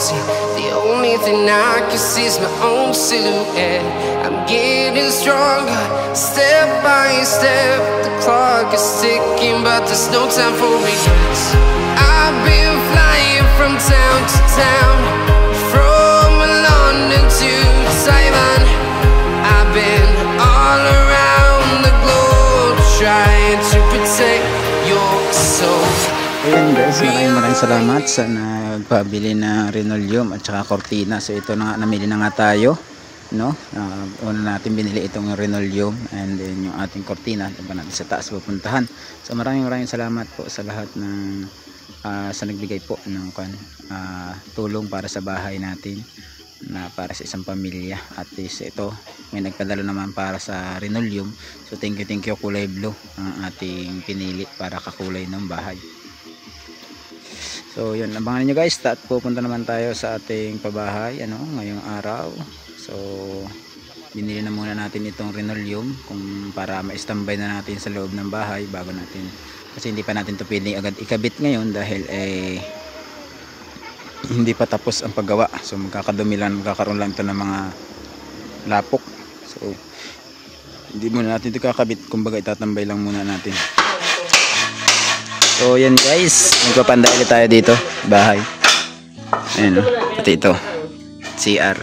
see. The only thing I can see is my own silhouette. I'm getting stronger, step by step. The clock is ticking, but there's no time for regrets. I've been flying from town to town, from London to Taiwan. I've been all around the globe trying to protect your soul. Ayan guys, maraming salamat sa nagpabili na linoleum at saka cortina. So ito na nga, namili na nga tayo, no? Una natin binili itong linoleum and then yung ating cortina, ito pa natin sa taas pupuntahan. So maraming salamat po sa lahat ng sa nagbigay po ng tulong para sa bahay natin, na para sa isang pamilya. At least ito, may nagpadala naman para sa linoleum. So thank you kulay blue ang ating pinili para kakulay ng bahay. So yun, abangan nyo guys, at pupunta naman tayo sa ating pabahay ngayong araw. So binili na muna natin itong linoleum kung para ma-standby na natin sa loob ng bahay bago natin, kasi hindi pa natin ito pwedeng agad ikabit ngayon dahil hindi pa tapos ang paggawa. So magkakadumi lang, magkakaroon lang ito ng mga lapok. So hindi muna natin ito kakabit, kumbaga itatambay lang muna natin. So yan guys, magpapanda ulit tayo dito, bahay. Ayan pati ito, CR.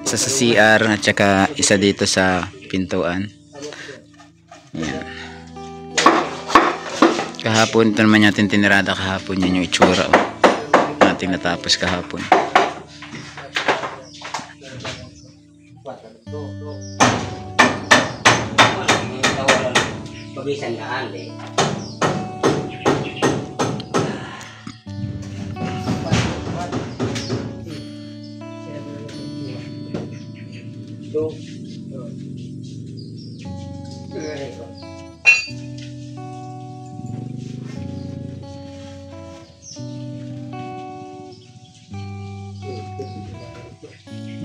Isa sa CR at saka isa dito sa pintuan. Ayan. Kahapon, ito naman natin tinirada kahapon, yan yung itsura nating natapos kahapon.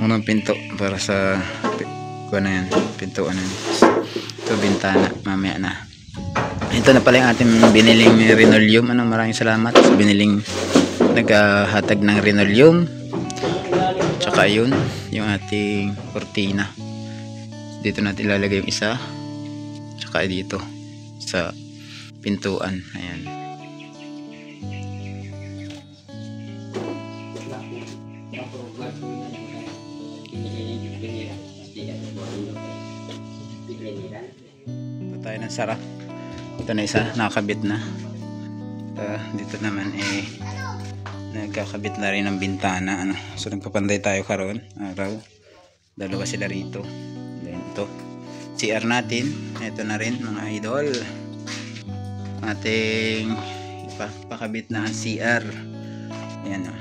Unang pinto para sa yan, pintuan na yan. Ito bintana, mamaya na. Ito na pala yung ating biniling linoleum. Maraming salamat sa biniling naghahatag ng linoleum. Tsaka yun, yung ating cortina. Dito natin ilalagay yung isa. Tsaka dito sa pintuan. Ayan. Ito tayo ng sara. Ito na isa, nakakabit na. Dito naman nagkakabit na rin ng bintana. So nagpapanday tayo karon araw. Dalawa sila rito. Then ito, CR natin. Ito na rin mga idol, ating pakabit na ang CR. Ayan o.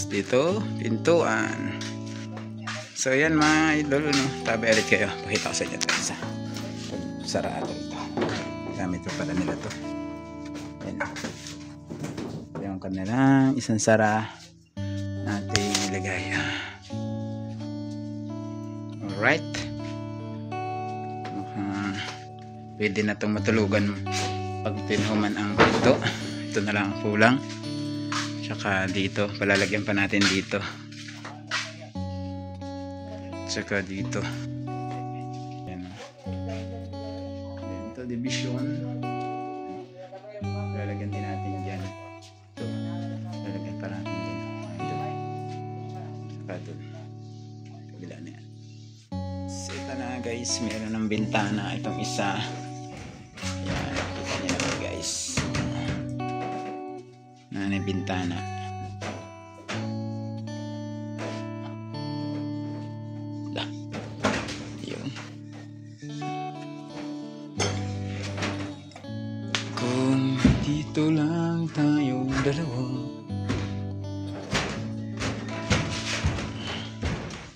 Dito, pintuan. So yan mga idol, tabi ulit kayo. Pakita ko sa inyo ito isa. Sarado ito. Gamit pa pala nila ito. Yan. Yung kanilang isang sara natin ilagay. Alright. Pwede na itong matulugan pag tinuman ang pinto. Ito na lang ang kulang. Tsaka dito, palalagyan pa natin dito. Tsaka dito. Yan. Ito, division. Lalagyan din natin dyan. Ito. Lalagyan pa natin dyan. Ito. Tsaka ito. Kabila na yan. So, ito na guys. Meron ng bintana. Itong isa. Yan. Kita nyo naman guys. Na bintana. Yun. Kung dito lang tayong dalawa.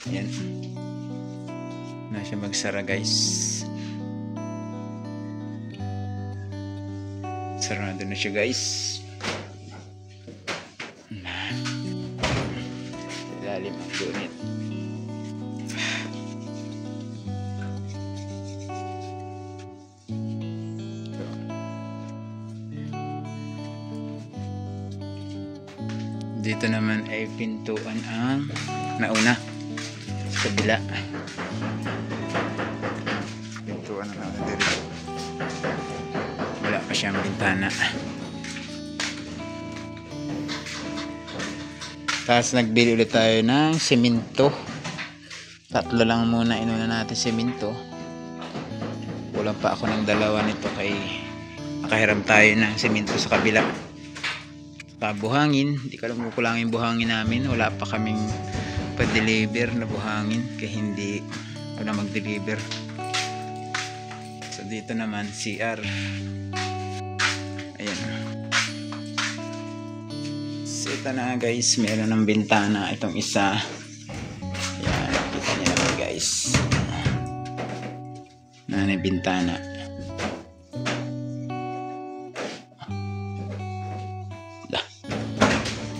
Yan. Na siya magsara guys. Sarado na siya guys. Lalim ang unit. Dito naman ay pintuan ang nauna sa kabila. Pintuan ang nauna dito. Wala pa siyang bintana. Tapos nagbili ulit tayo ng semento. 3 lang muna inuna natin semento. Kulang pa ako ng 2 nito kay nakahiram tayo ng semento sa kabila. Buhangin, hindi ko alam kung kulangin buhangin namin. Wala pa kaming pa-deliver na buhangin kaya hindi ako na mag-deliver. So dito naman CR. Ayan. So ito na guys, meron ng bintana itong isa. Ayan, kita niyo naman guys. Nanay bintana.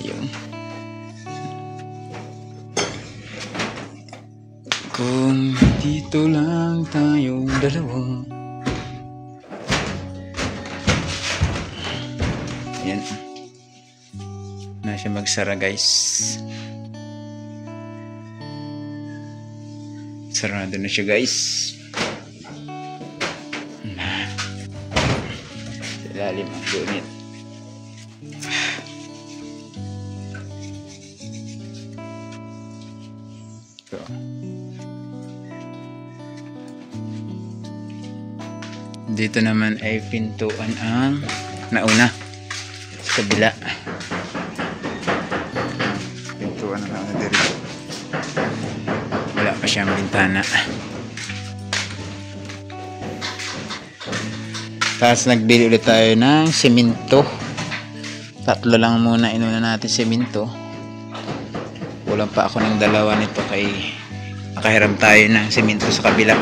Yun. Kung dito lang tayong dalawa. Ayan. Na siya magsara guys. Sarado na siya guys. Sa ilalim ang unit. So. Dito naman ay pintuan ang nauna sa kabila. Pintuan ang nauna dito. Wala pa siyang bintana. Tapos nagbili ulit tayo ng semento. 3 lang muna inuna natin semento. Kulang pa ako ng 2 nito kay nakahiram tayo ng semento sa kabila.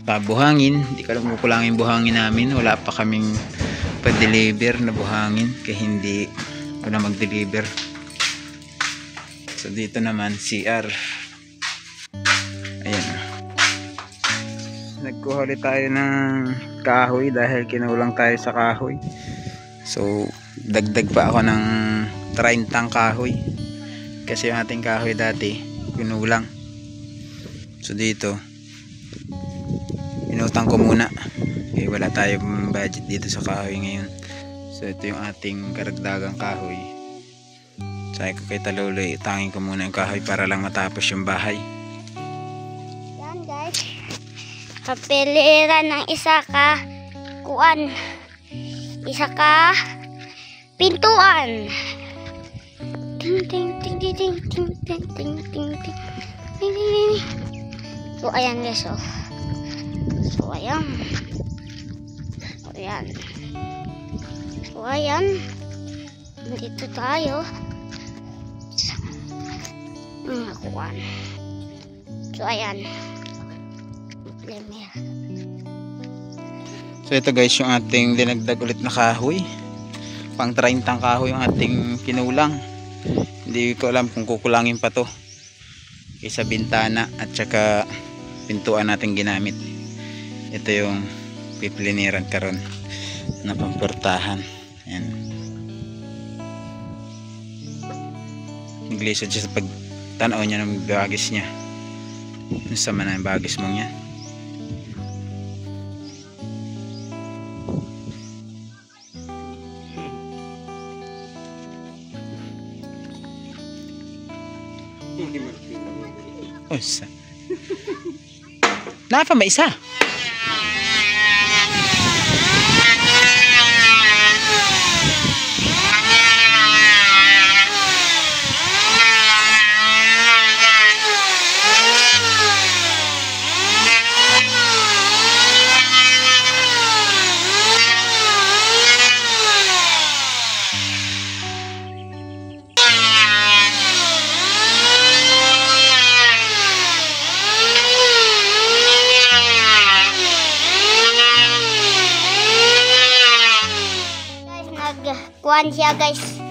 Buhangin, hindi ko alam kung kulangin buhangin namin. Wala pa kaming pa-deliver na buhangin kaya hindi ako na mag-deliver. So dito naman CR. Ayan. Nagkuha ulit tayo ng kahoy dahil kinulang tayo sa kahoy. So dagdag pa ako ng 30 kahoy kasi yung ating kahoy dati kinulang. So dito inutang ko muna eh, wala tayong budget dito sa kahoy ngayon. So ito yung ating karagdagang kahoy. Sabi ko kay Taluloy, utangin ko muna yung kahoy para lang matapos yung bahay. Yan guys, kapiliran ng isa ka kuan, isa ka pintuan. Ting ting ting ting ting ting ting ting ting ting. So ayan guys, oh. So ayan. So ayan. So ayan. Dito tayo. Kuan. So ayan. Premier. So ito guys yung ating dinagdag ulit na kahoy. Pang 30 kahoy yung ating kinulang. Hindi ko alam kung kukulangin pa to. Isa bintana at saka pintuan natin ginamit. Ito yung pipliniran karon na pamportahan. Ayan. Naglisod siya sa pagtanaw niya ng bagis niya. Nasama na yung bagis mong yan. Usa. Napa may isa. Kuan siya guys.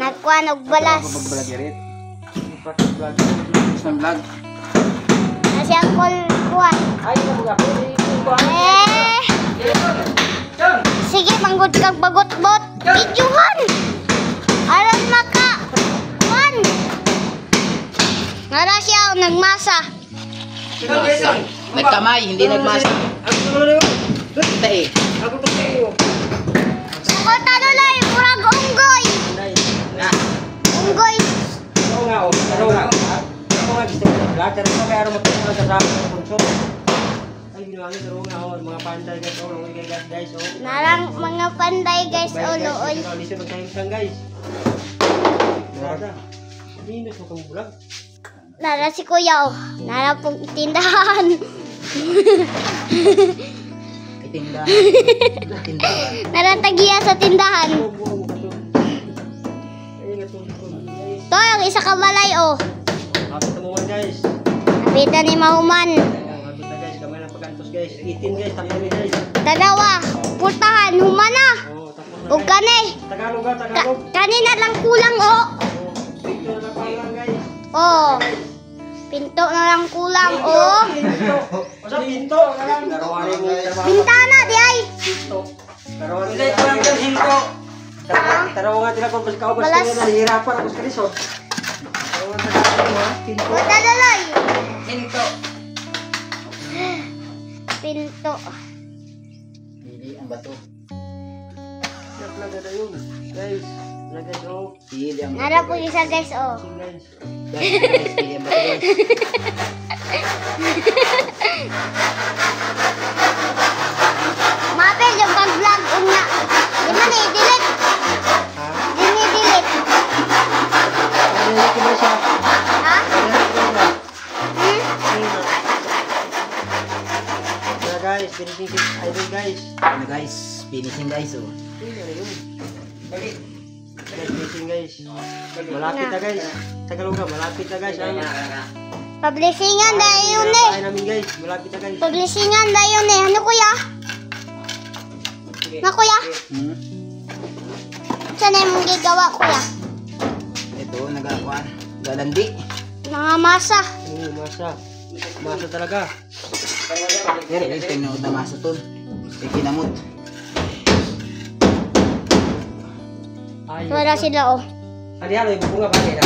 Nagkuan og balas. Na siya kuan. Sige manggod kag bagot-bot. Videohan. Aron maka Nara siya nagmasa. Nagkamay, hindi nagmasa. Kita eh. Ako talulay, murag unggoy. Unggoy. Narang mga panday guys, oloy. Nara si kuya oh. Nara pong tindahan. Itinda. Tindahan. Nara tagiya sa tindahan. To yung isa ka balay oh. Napita ni Mahuman. Dalawa, putahan, humana. Ug kani. Kanina lang kulang oh. Oh. Pinto na lang kulang oh. Bintana di ay. Balas. Wadalaloy. Pinto. Hindi ang bato. Pili ang bato. Nara po isa guys oh. Guys, pili ang bato guys. Mapel yung pag-vlog unya. Di man i-delete. Di man i-delete. Ha? Guys, finishing idol guys. Ano guys, finishing guys oh. Finishing guys. Malapit na guys. Tagaluga, malapit na guys. Publishingan dahil yun eh. Ay namin guys, malapit na guys. Publishingan dahil yun eh. Ano kuya? Na kuya? Saan na yung gigawa kuya? Ito, nagakuan. Galandi. Mga masa. Masa. Masa talaga. Yan, guys, tingnan na masa to. May kinamot. Wala sila oh. Adi halo ibu bunga pakai dah.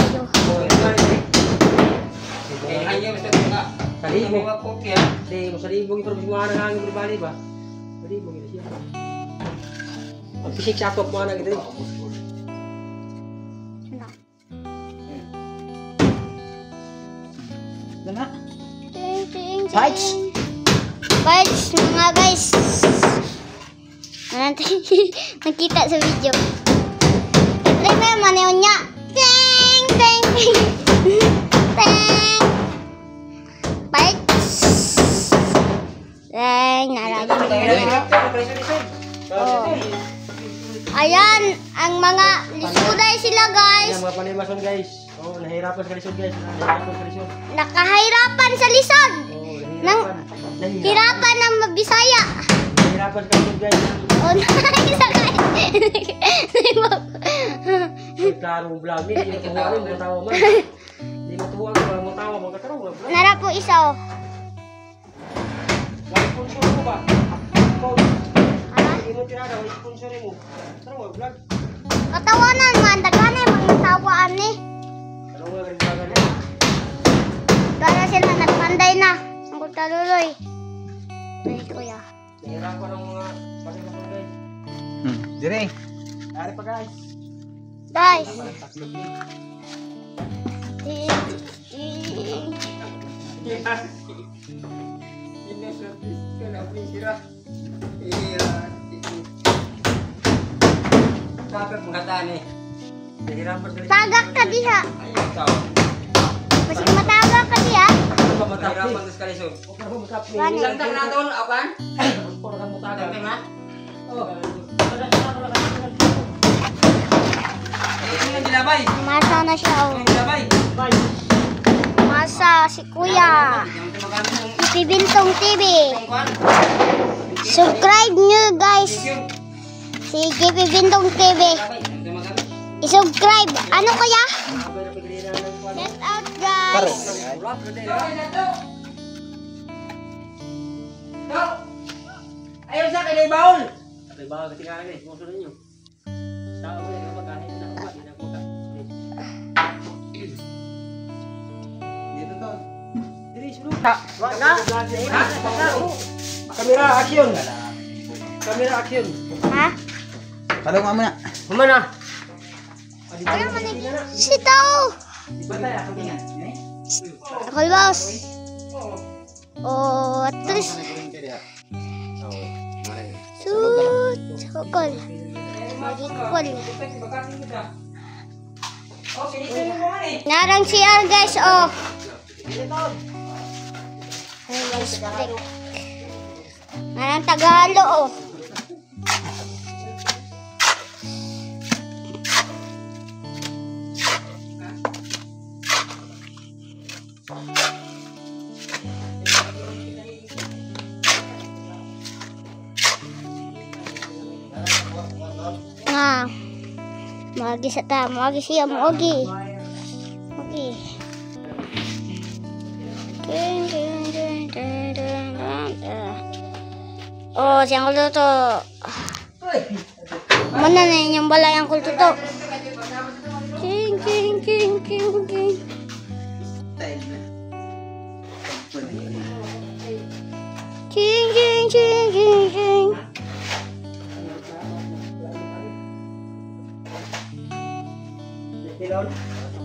Salibo. Si salibo itu semua orang angin berbalik bah. Salibo gitu siapa? Fisik satu mana gitu. Dana. Bites. Bites mga guys. Nanti nakita sa video. Try mo yung maniw niya. Ting, ting, ting. Ting. Bites. Ay, nalagyan mo na. Oh. Ayan, ang mga lisuday sila guys. Yang mga panimason guys. Oh, nahirapan sa lisod guys. Nahirapan sa lisod. Nakahirapan sa lisod. Nang Nahirapan. hirapan ng mabisaya. Nahirapan sa lisod guys. Oh, nice guys. Ay, klaro vlog ni, hindi mo tuwa rin, matawa man. Hindi mo tuwa, matawa, magkatawa, vlog. Nara po isa oh. Wala sponsor mo ba? Ha? Hindi mo tirada, wala sponsor mo. Tara, vlog. Katawanan man, daghan eh, mga tawaan eh. Ano nga, vlog niya? Kaya sila nagpanday na. Ang kutaluloy. Ay, kuya. Nahirapan ang mga panimason guys. Dire. Dari pa guys. Guys. Tagak ka diha. Masih matagak ka diha. Gani. Masa na siya oh. Masa si kuya. Pibintong TV. Subscribe nyo guys. Si GP Bintong TV. I-subscribe. Ano kuya? Get out guys. Ayaw sa kay baul. Kay baul ketinggalan ni, sponsor ninyo. Tao mo yung magkain na ako, hindi na ko ka. Kamera action. Kamera action. Ha? Kalong mo na. Mana? Si Tao! Ako boss. Oh, at least. Shoot! Hukol. Magikol. Narang CR guys, oh. Narang Tagalo, oh. Nga. Magi sa ta, magi siya, magi. Magi. Oh, siyang kulto to. Mana na yung balay ang kulto to. King, king, king, king, king. King, king, king, king, king.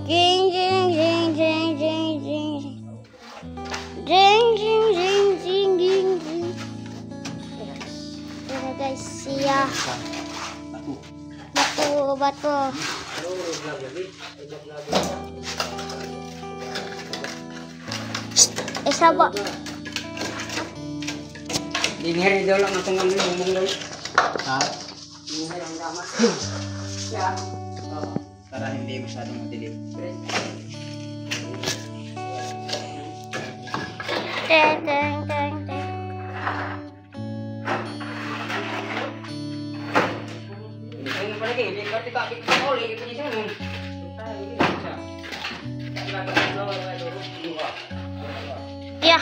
Jing, jing, jing, jing, jing, jing. Jing, jing, jing, jing, jing, jing. Ito guys, siya. Bato. Isa ba? Dinheri daw lang ang tungan mo mong daw. Ha? Dinheri ang dama. Ya. Para hindi masyadong madilim. Deng, deng, deng, deng. Ini pa lagi, di ka kapit ko ulit ito niya mo. Ya.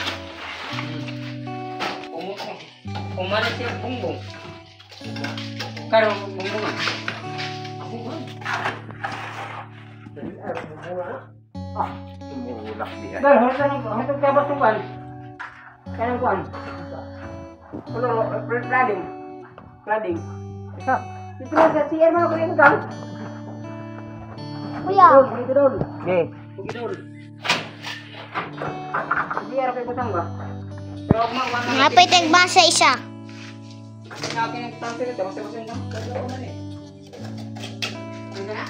Umalis siya bumbong. Karo bumbong. Ako ba? Tumulak diyan. Dahil hatong kabas tuban. Kanang kuan. Cladding. Isa. Dito na sa CR mo ko rin gang. Kuya. Dito doon. Okay. Dito doon. CR kay butang ba? Pero ako man Ngapay tagbasa isa. Nakin ang tante nito, basta-basta lang. Kaya ko na eh. Ano na?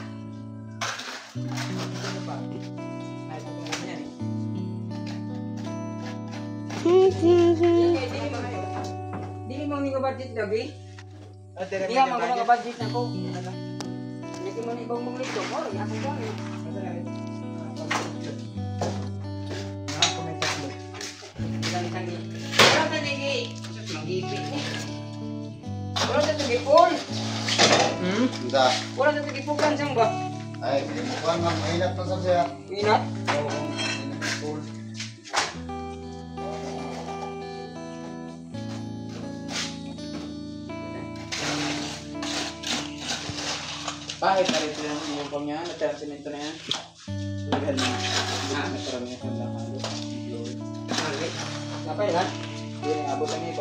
Dili mo ni budget lagi. Di mo ka budget na ko. Hindi ko man ibang mong lito mo, ya ko lang. Wala na lagi. Magipit ni. Wala na lagi Paul. Tidak. Wala na lagi pukan sang ba? Ay, bukan mang mainat pa sa siya. Inat. Oo, mainat na pool. Bakit na rito yung pang yan? Natira simento na yan? Legal na. Nakaramihan sa lang. Mali. Napay ha? Hindi na abot ang iba.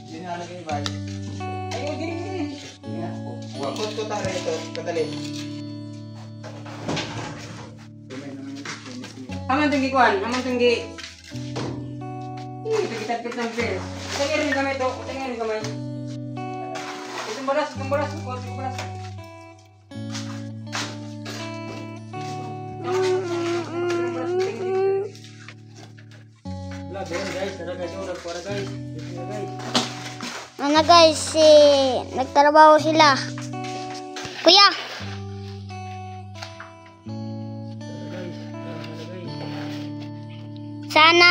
Hindi na alagay yung bag. Ayun din. Huwag ko ito tayo ito. Katalin. Aman tinggi kuan, aman tinggi. Ito kita ng pes. Tingin rin kami ito, tingin rin kami. Itong balas, itong balas. Ano guys, nagtrabaho sila. Kuya. Sana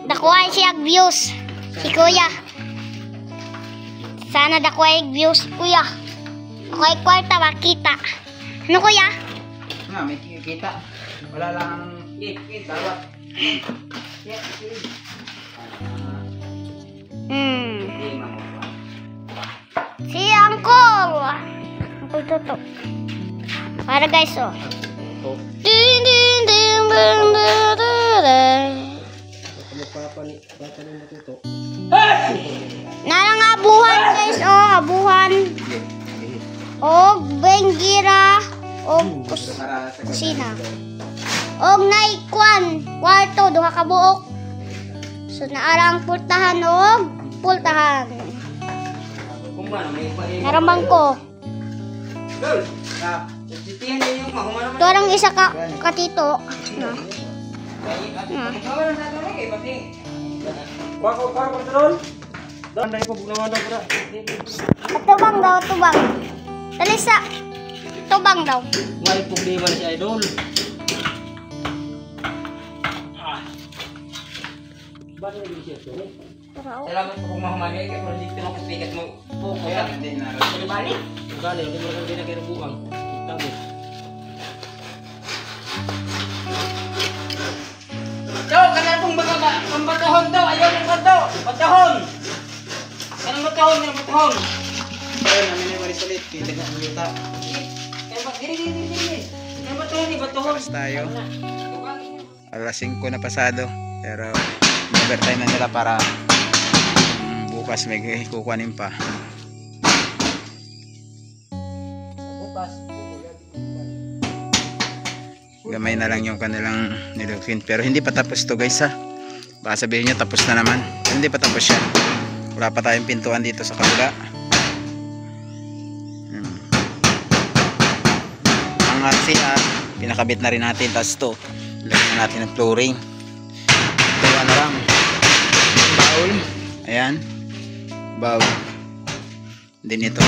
dakuha siya views si Kuya. Sana dakuha views Kuya. Okay, kwarta makita. Ano Kuya? Nga, may kita. Wala lang dalawa. Si Uncle. Uncle Toto. Para guys, oh. Ding ding ding ding ding ding. Narang abuhan guys, oh abuhan. Og bengira og kusina. Og naikwan kwarto duha ka buok. So naarang pultahan og pultahan. Naramang ko. Torang isa ka katito. No. Tubang daw, tubang. Dali sa tubang daw. May problema na si Idol. Bakit hindi siya ito? Salamat po kung mahamagay kay project mo kasi bigat mo. Kaya hindi na. Balik. Gali, hindi mo rin pinagkirubuang. Tabi. Daw, kanina pong batahon daw. Ayaw ng batahon. Batahon. Kanang batahon ng batahon. Ayun, namin ay marisalit. Kita nga ang yuta. Dili. Kanang batahon ni batahon. Tayo. Alas 5 na pasado. Pero overtime na nila para bukas may kukuhanin pa. Gamay na lang yung kanilang nilukin. Pero hindi pa tapos to guys ha. Baka sabihin nyo tapos na naman. Pero hindi pa tapos yan. Wala pa tayong pintuan dito sa kabila. Ang RCR pinakabit na rin natin. Tapos to lagyan na natin ng flooring. Ito ano lang, bowl. Ayan, bowl. Din ito.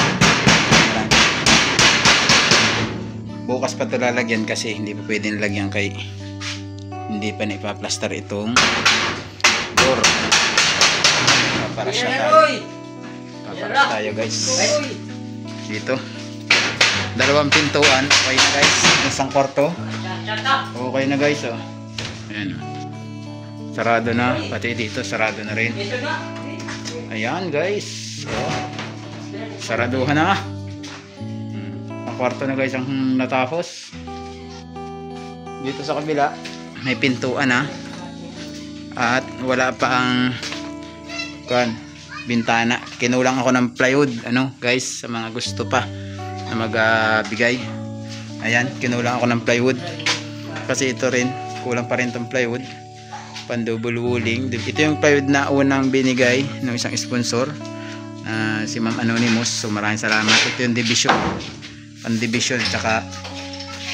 Bukas pa ito lalagyan kasi hindi pa pwede nalagyan kay hindi pa naipa-plaster itong door. Paparas na tayo. Paparas tayo guys. Dito. Dalawang pintuan. Okay na guys. Isang kwarto. Okay na guys. Oh. Ayan. Sarado na. Pati dito sarado na rin. Ayan guys. Oh. Saraduhan na. Ang kwarto na guys ang natapos. Dito sa kabila may pintuan na. At wala pa ang bintana. Kinulang ako ng plywood. Ano guys, sa mga gusto pa na magbigay. Ayan, kinulang ako ng plywood. Kasi ito rin, kulang pa rin tong plywood. Pan double walling. Ito yung plywood na unang binigay ng isang sponsor. Si Ma'am Anonymous. So maraming salamat. Ito yung division. Pan division. Tsaka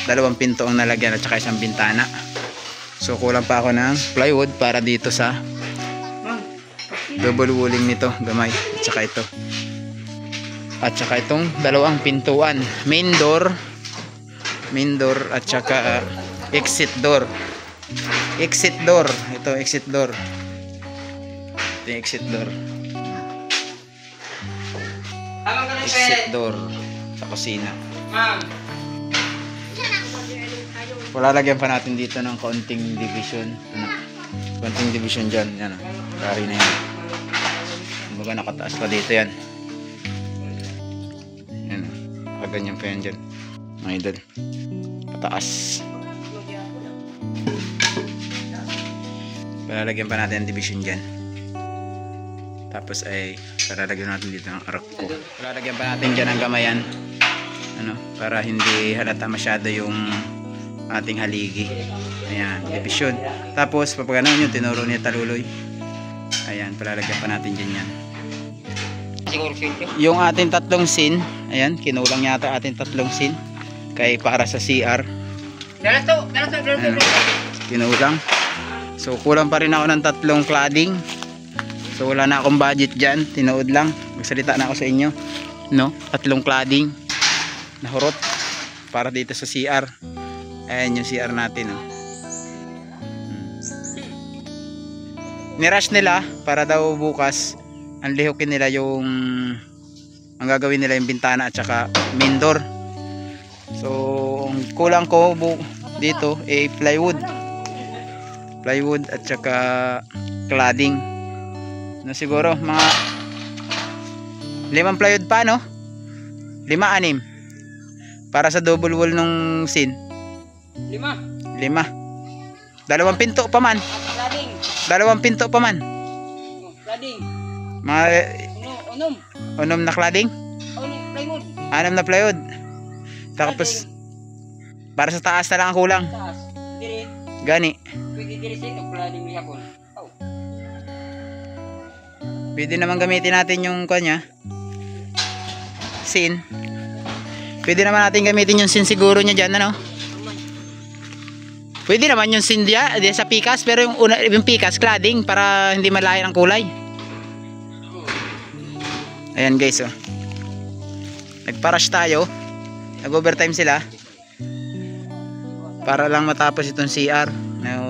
dalawang pinto ang nalagyan at tsaka isang bintana. So kulang pa ako ng plywood para dito sa double walling nito. Gamay. At tsaka ito. At tsaka itong dalawang pintuan. Main door at tsaka exit door. Exit door. Ito exit door. Ito yung exit door. Exit door sa kusina. Palalagyan pa natin dito ng kaunting division. Kaunting division dyan. Yan o. Kari na yan. Kumbaga nakataas pa dito yan. Yan o. Kaganyan pa yan dyan. Mga idol. Pataas. Palalagyan pa natin ang division dyan. Tapos ay palalagyan natin dito ng arko. Palalagyan pa natin dyan ang gamayan. Ano, para hindi halata masyado yung ating haligi. Ayan, division. Tapos papagano'n yung tinuro ni Taluloy. Ayan, palalagyan pa natin dyan yan. Yung ating tatlong sin, ayan, kinulang yata ating tatlong sin. Kaya para sa CR. Ayan, kinulang. So kulang pa rin ako ng tatlong cladding. So wala na akong budget dyan. Tinood lang. Magsalita na ako sa inyo. No? Tatlong cladding. Nahurot. Para dito sa CR. Ayan yung CR natin. Oh. Nirush nila para daw bukas ang lihukin nila yung ang gagawin nila yung bintana at saka main door. So ang kulang ko dito ay plywood at saka cladding na siguro mga 5 plywood pa, no? 5-6 para sa double wall nung sin. 5. 5. Dalawang pinto pa man. Lading. Dalawang pinto pa man. Lading. Mga Unom. unom na klading. Plywood. 6 na plywood. Tapos para sa taas na lang ang kulang. Taas. Diri. Gani. Pwede diri sa ito. Lading hapon. Oh. Pwede naman gamitin natin yung kanya. Sin. Pwede naman natin gamitin yung sin siguro niya dyan, ano? Pwede naman yung sin diya sa pikas, pero yung pikas cladding para hindi malayan ang kulay. Ayan guys, oh. Nagpa-rush tayo. Nag-overtime sila. Para lang matapos itong CR.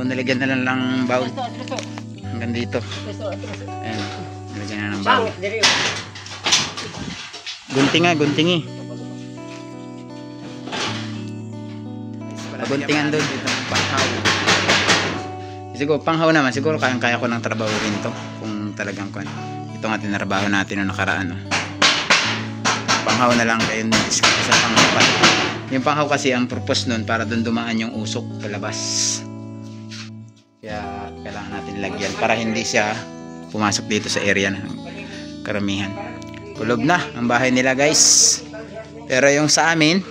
Nalagyan na lang bowl. Hanggang dito. Ayan. Nalagyan na ng bowl. Diri. Guntingi. Paguntingan doon. Panghaw. Siguro, panghaw naman. Siguro kaya ko ng trabaho rin to. Kung talagang kung ito nga tinarabaho natin noong nakaraan. No? Panghaw na lang kayo sa panghaw pa. Yung panghaw kasi ang purpose nun para doon dumaan yung usok sa labas. Kaya kailangan natin lagyan para hindi siya pumasok dito sa area na karamihan. Kulob na ang bahay nila guys. Pero yung sa amin,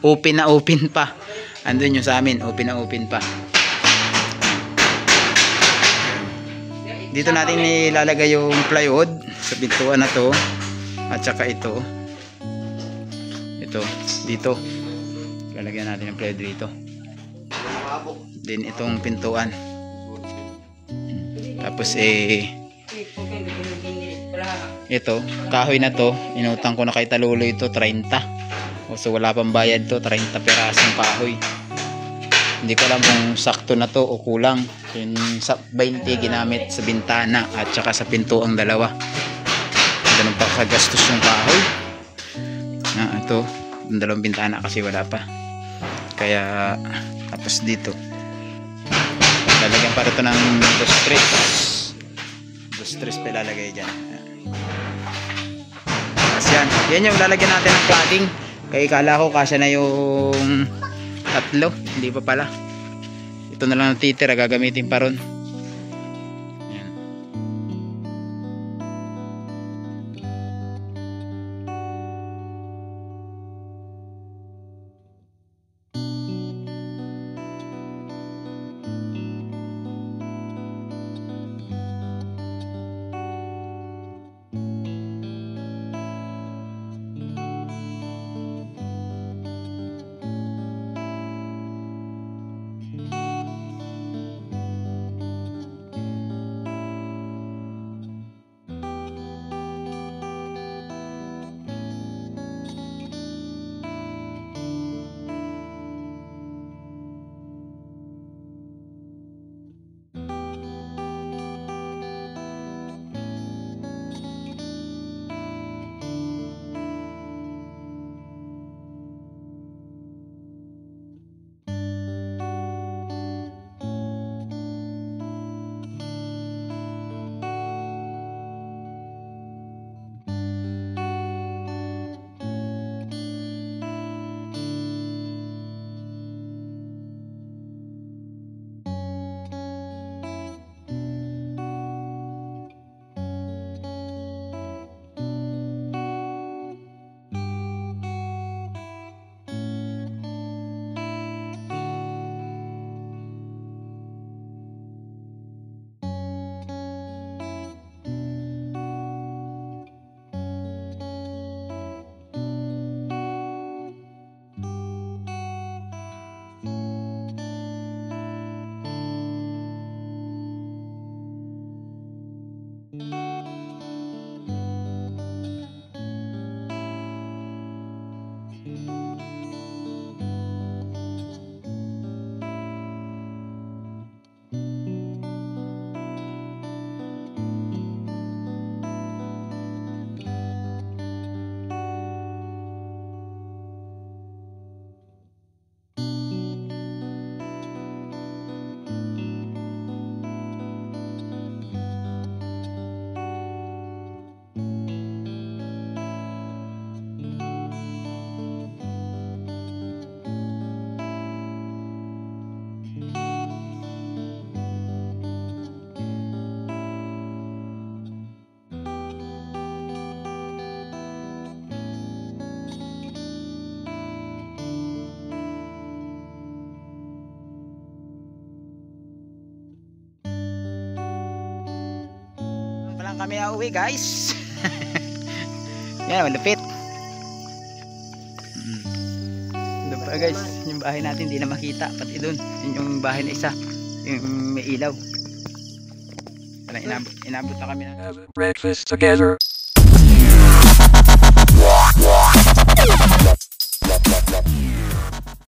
open na open pa. Andun yung sa amin, open na open pa. Dito natin nilalagay yung plywood sa pintuan na to. At saka ito. Ito, dito. Lalagyan natin yung plywood dito. Din itong pintuan. Tapos ito, kahoy na to, inutang ko na kay Talulo ito, 30. So wala pang bayad to, 30 pirasong kahoy. Hindi ko alam kung sakto na to o kulang. Yung 20 ginamit sa bintana at saka sa pinto ang dalawa. Ganun pa kagastos yung kahoy. Ito, yung dalawang bintana kasi wala pa. Kaya, tapos dito. Lalagyan pa ito ng 2-3 pa ilalagay dyan. Tapos yan yung lalagyan natin ng cladding. Kaya ikala ko kasya na yung 3, hindi pa pala. Ito na lang natitira, gagamitin pa ron. Yan. kami na uwi guys. Yan, malupit. Doon pa guys, yung bahay natin hindi na makita. Pati doon, yun yung bahay na isa. Yung may ilaw. Inabot na kami na breakfast together.